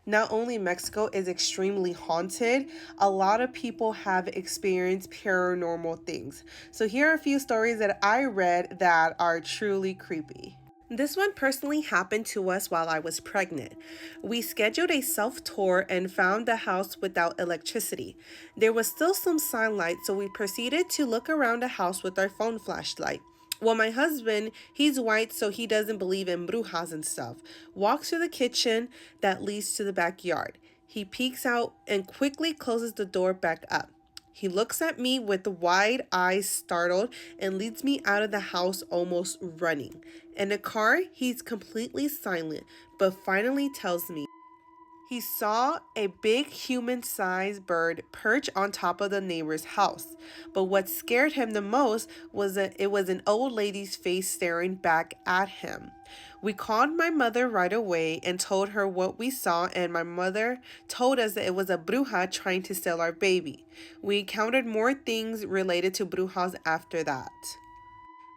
Not only Mexico is extremely haunted, a lot of people have experienced paranormal things. So here are a few stories that I read that are truly creepy. This one personally happened to us while I was pregnant. We scheduled a self tour and found the house without electricity. There was still some sunlight, so we proceeded to look around the house with our phone flashlight. Well, my husband, he's white, so he doesn't believe in brujas and stuff, walks to the kitchen that leads to the backyard. He peeks out and quickly closes the door back up. He looks at me with wide eyes, startled, and leads me out of the house almost running. In the car, he's completely silent, but finally tells me he saw a big human-sized bird perch on top of the neighbor's house. But what scared him the most was that it was an old lady's face staring back at him. We called my mother right away and told her what we saw, and my mother told us that it was a bruja trying to steal our baby. We encountered more things related to brujas after that.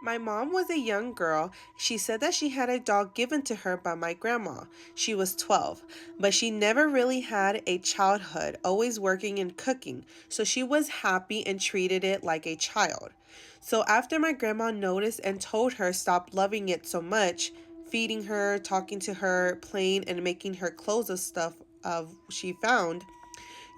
My mom was a young girl. She said that she had a dog given to her by my grandma. She was 12, but she never really had a childhood, always working and cooking, so she was happy and treated it like a child. So after my grandma noticed and told her stop loving it so much, feeding her, talking to her, playing and making her clothes of stuff of she found,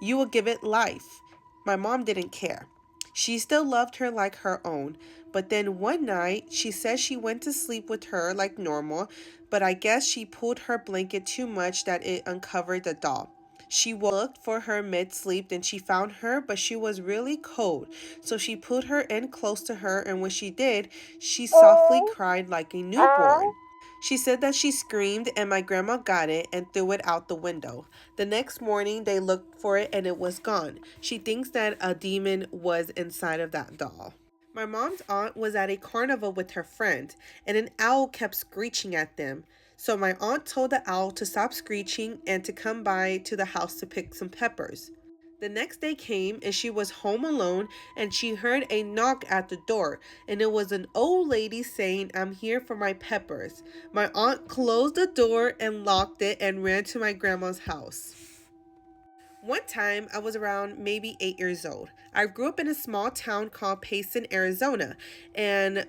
you will give it life. My mom didn't care. She still loved her like her own, but then one night she said she went to sleep with her like normal, but I guess she pulled her blanket too much that it uncovered the doll. She looked for her mid-sleep and she found her, but she was really cold. So she put her in close to her, and when she did, she softly cried like a newborn. She said that she screamed and my grandma got it and threw it out the window. The next morning they looked for it and it was gone. She thinks that a demon was inside of that doll. My mom's aunt was at a carnival with her friend and an owl kept screeching at them. So my aunt told the owl to stop screeching and to come by to the house to pick some peppers. The next day came and she was home alone and she heard a knock at the door, and it was an old lady saying, "I'm here for my peppers." My aunt closed the door and locked it and ran to my grandma's house. One time, I was around maybe 8 years old. I grew up in a small town called Payson, Arizona, and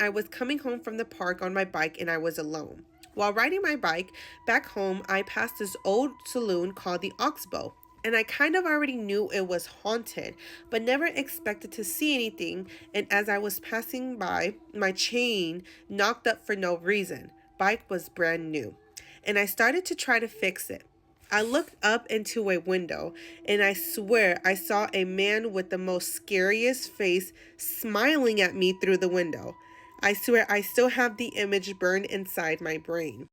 I was coming home from the park on my bike and I was alone. While riding my bike back home, I passed this old saloon called the Oxbow, and I kind of already knew it was haunted, but never expected to see anything. And as I was passing by, my chain knocked up for no reason. Bike was brand new, and I started to try to fix it. I looked up into a window and I swear I saw a man with the most scariest face smiling at me through the window. I swear I still have the image burned inside my brain.